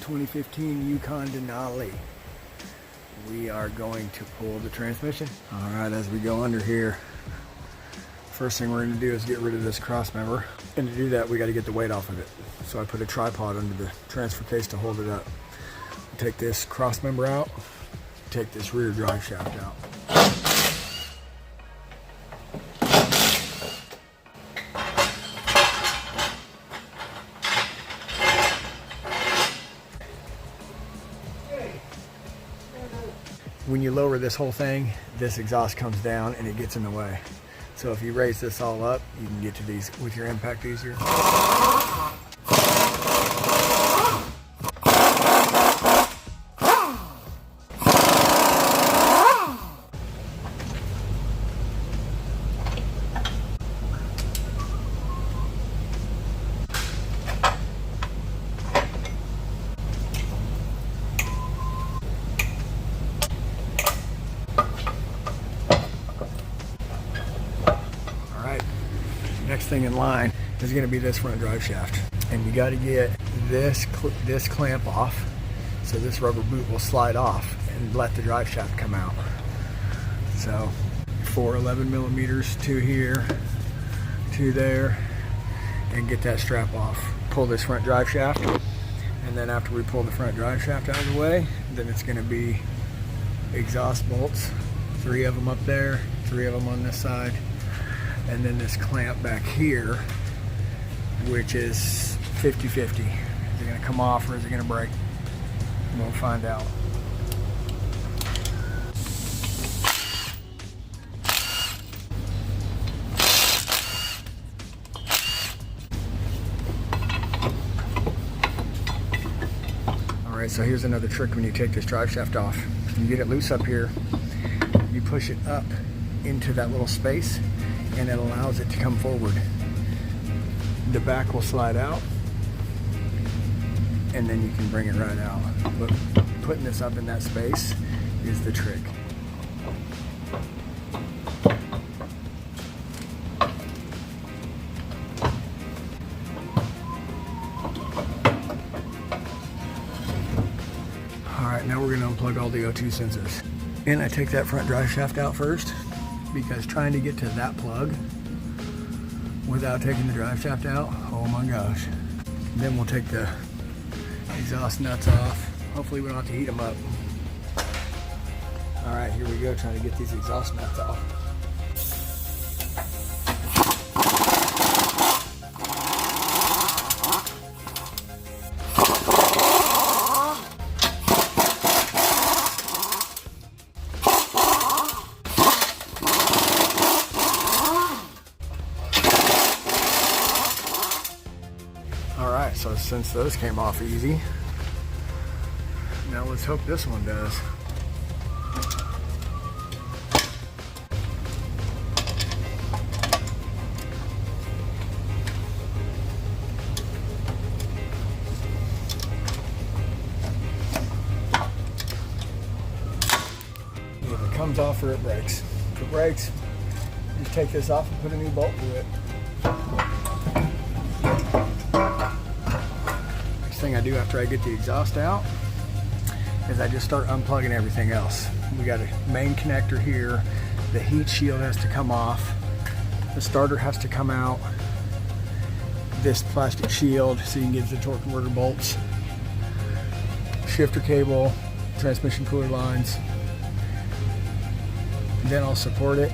2015 Yukon Denali. We are going to pull the transmission. All right, as we go under here, first thing we're going to do is get rid of this cross member. And to do that, we got to get the weight off of it. So I put a tripod under the transfer case to hold it up. Take this cross member out, take this rear drive shaft out. When you lower this whole thing, this exhaust comes down and it gets in the way. So if you raise this all up, you can get to these with your impact easier. Next thing in line is going to be this front drive shaft, and you got to get this clamp off so this rubber boot will slide off and let the drive shaft come out. So 4 11 millimeters, 2 here, 2 there, and get that strap off. Pull this front drive shaft, and then after we pull the front drive shaft out of the way, then it's going to be exhaust bolts, 3 of them up there, 3 of them on this side, and then this clamp back here, which is 50-50. Is it gonna come off or is it gonna break? We'll find out. All right, so here's another trick when you take this drive shaft off. You get it loose up here, you push it up into that little space, and it allows it to come forward. The back will slide out, and then you can bring it right out. But putting this up in that space is the trick. All right, now we're gonna unplug all the O2 sensors. And I take that front drive shaft out first, because trying to get to that plug without taking the drive shaft out, oh my gosh. Then we'll take the exhaust nuts off. Hopefully we don't have to heat them up. All right, here we go, trying to get these exhaust nuts off. So since those came off easy, now let's hope this one does. If it comes off or it breaks. If it breaks, just take this off and put a new bolt through it. Thing I do after I get the exhaust out is I just start unplugging everything else. We got a main connector here, the heat shield has to come off, the starter has to come out, this plastic shield so you can get the torque converter bolts, shifter cable, transmission cooler lines, then I'll support it,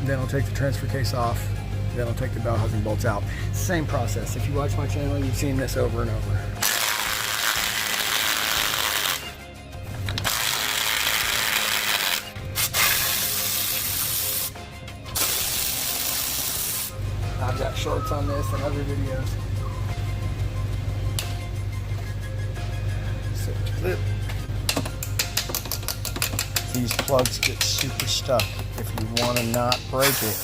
then I'll take the transfer case off, then I'll take the bell housing bolts out. Same process. If you watch my channel, you've seen this over and over. I've got shorts on this and other videos. So clip. These plugs get super stuck. If you want to not break it,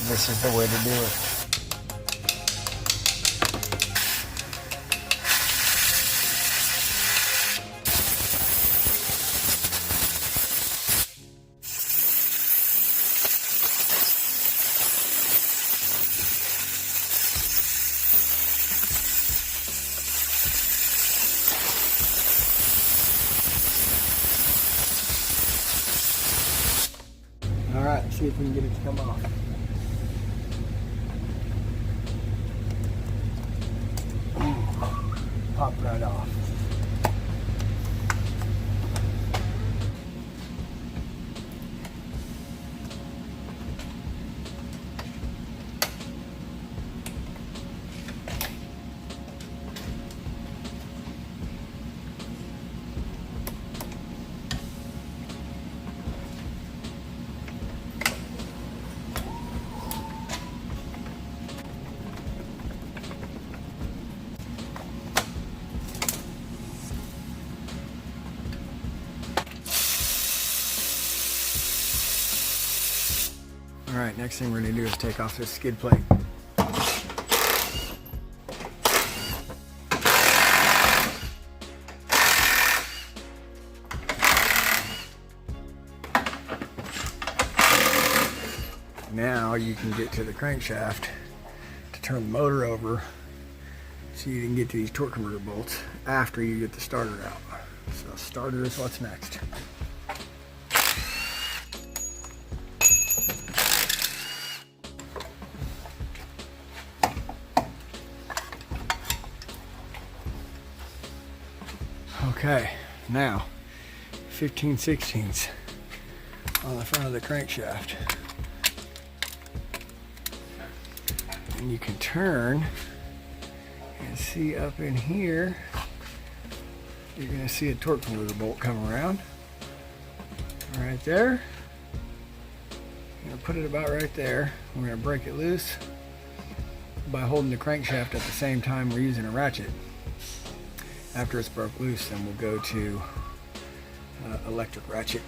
this is the way to do it. see if we can get it to come off. Ooh, pop right off. All right, next thing we're gonna do is take off this skid plate. Now you can get to the crankshaft to turn the motor over so you can get to these torque converter bolts after you get the starter out. So starter is what's next. Okay, now 15/16 on the front of the crankshaft. And you can turn and see up in here, you're going to see a torque converter bolt come around right there. I'm going to put it about right there. We're going to break it loose by holding the crankshaft at the same time we're using a ratchet. After it's broke loose, then we'll go to electric ratchet.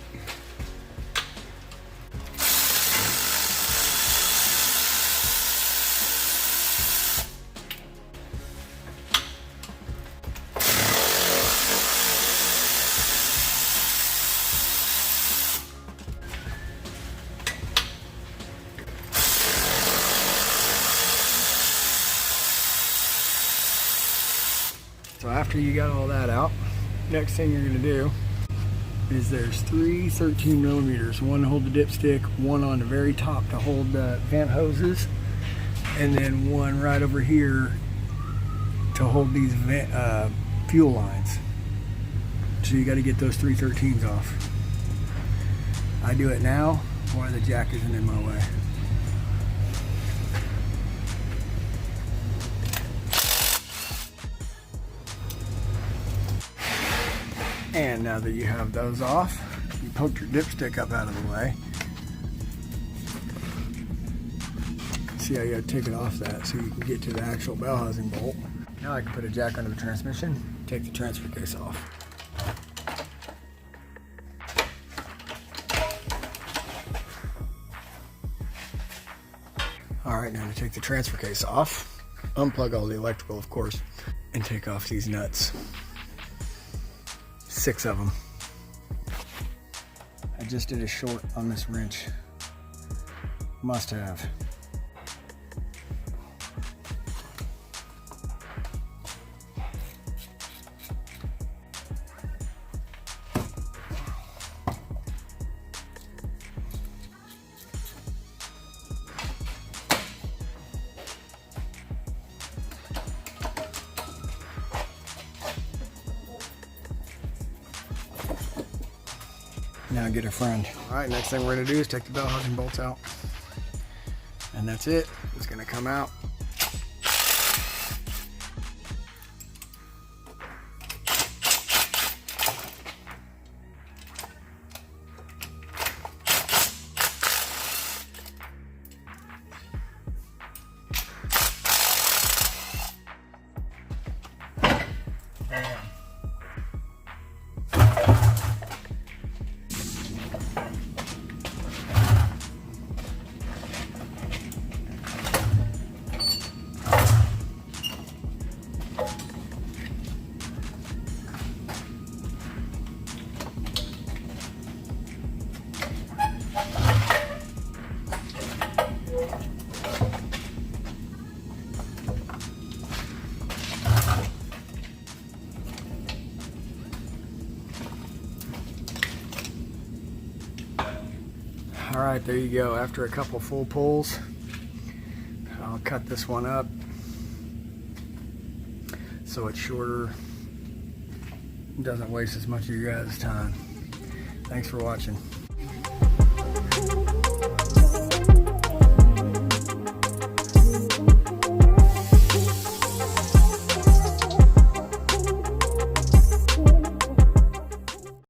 So after you got all that out, next thing you're going to do is there's 3 13 millimeters, one to hold the dipstick, one on the very top to hold the vent hoses, and then one right over here to hold these fuel lines. So you got to get those 3 13s off. I do it now while the jack isn't in my way. And now that you have those off, you poked your dipstick up out of the way. See how you have to take it off that so you can get to the actual bell housing bolt. Now I can put a jack under the transmission, take the transfer case off. Alright, now to take the transfer case off, unplug all the electrical of course, and take off these nuts. 6 of them. I just did a short on this wrench. Must have. Now get a friend. All right, next thing we're gonna do is take the bell housing bolts out. And that's it. It's gonna come out. All right, there you go. After a couple full pulls, I'll cut this one up so it's shorter, doesn't waste as much of your guys' time. Thanks for watching.